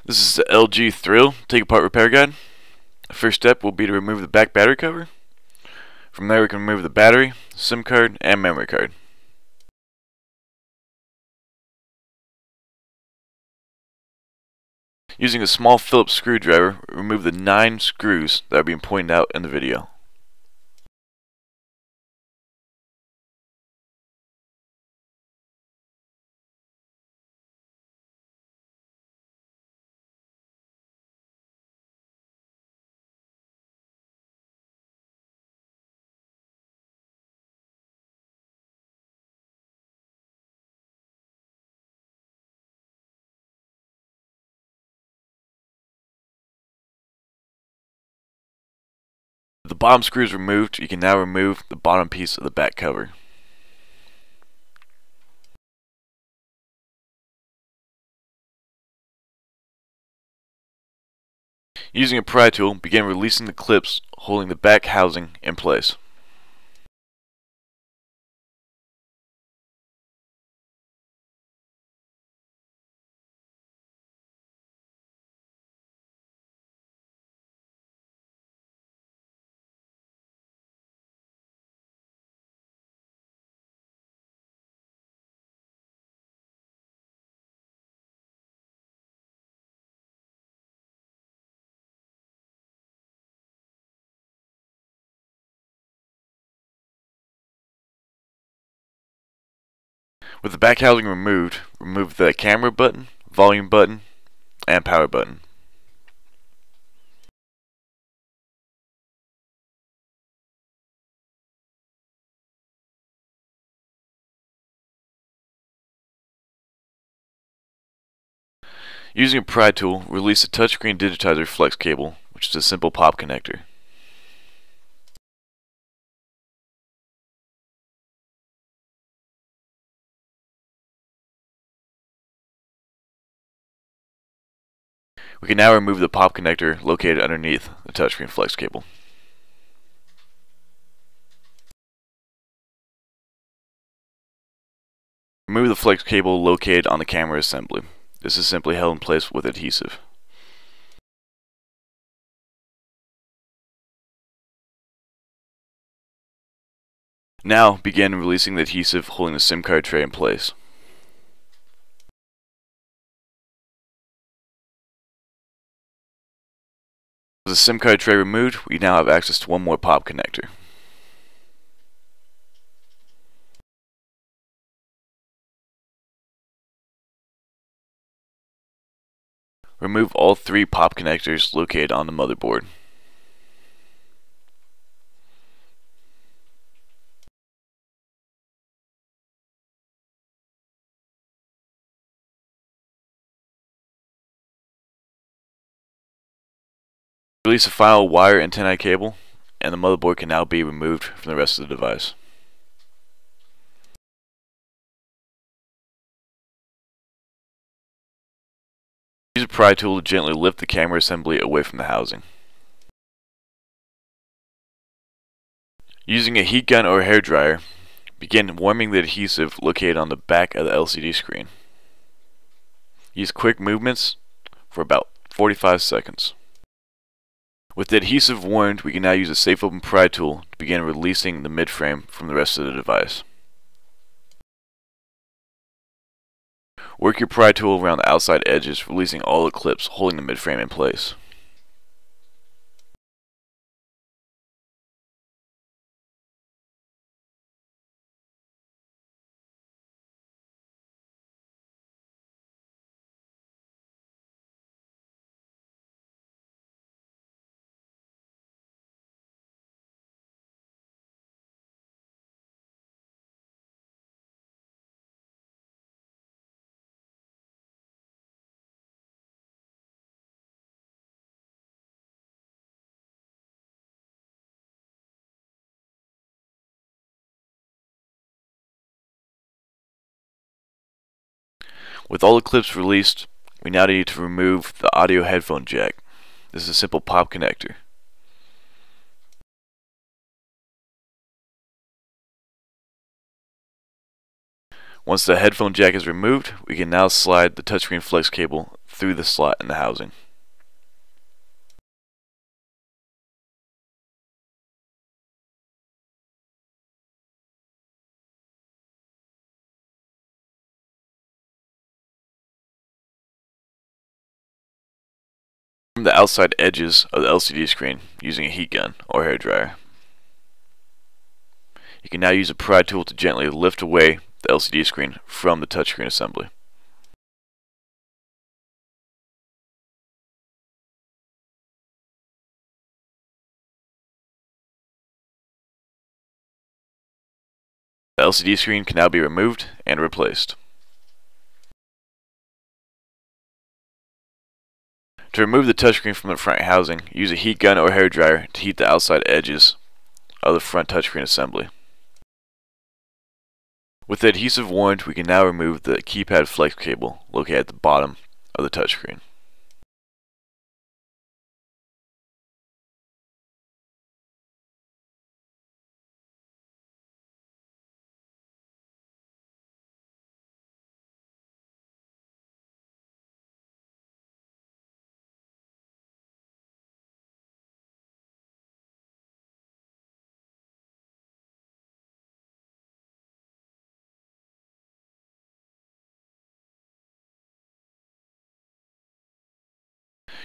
This is the LG Thrill Take Apart Repair Guide. The first step will be to remove the back battery cover. From there we can remove the battery, SIM card, and memory card. Using a small Phillips screwdriver, remove the 9 screws that are being pointed out in the video. With the bottom screws removed, you can now remove the bottom piece of the back cover. Using a pry tool, begin releasing the clips holding the back housing in place. With the back housing removed, remove the camera button, volume button, and power button. Using a pry tool, release the touchscreen digitizer flex cable, which is a simple pop connector. We can now remove the pop connector located underneath the touchscreen flex cable. Remove the flex cable located on the camera assembly. This is simply held in place with adhesive. Now begin releasing the adhesive holding the SIM card tray in place. With the SIM card tray removed, we now have access to one more pop connector. Remove all 3 pop connectors located on the motherboard. Release the final wire antennae cable, and the motherboard can now be removed from the rest of the device. Use a pry tool to gently lift the camera assembly away from the housing. Using a heat gun or a hairdryer, begin warming the adhesive located on the back of the LCD screen. Use quick movements for about 45 seconds. With the adhesive warmed, we can now use a safe open pry tool to begin releasing the midframe from the rest of the device. Work your pry tool around the outside edges, releasing all the clips holding the midframe in place. With all the clips released, we now need to remove the audio headphone jack. This is a simple pop connector. Once the headphone jack is removed, we can now slide the touchscreen flex cable through the slot in the housing. From the outside edges of the LCD screen using a heat gun or hairdryer. You can now use a pry tool to gently lift away the LCD screen from the touchscreen assembly. The LCD screen can now be removed and replaced. To remove the touchscreen from the front housing, use a heat gun or hairdryer to heat the outside edges of the front touchscreen assembly. With the adhesive warned, we can now remove the keypad flex cable located at the bottom of the touchscreen.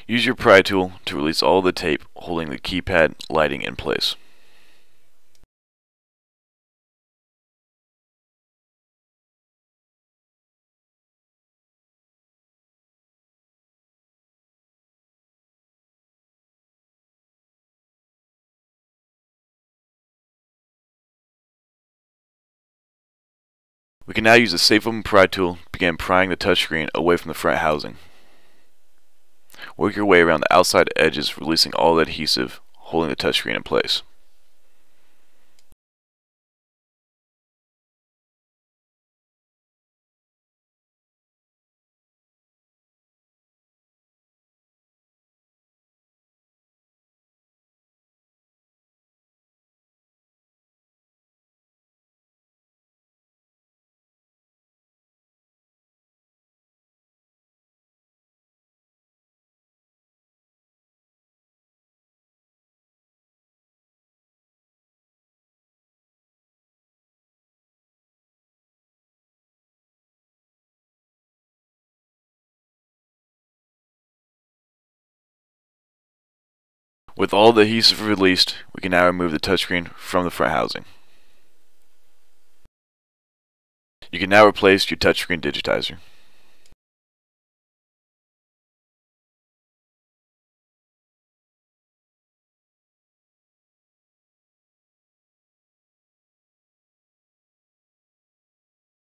Use your pry tool to release all the tape holding the keypad lighting in place. We can now use the Safe Open Pry tool to begin prying the touchscreen away from the front housing. Work your way around the outside edges, releasing all the adhesive holding the touchscreen in place. With all the adhesive released, we can now remove the touchscreen from the front housing. You can now replace your touchscreen digitizer.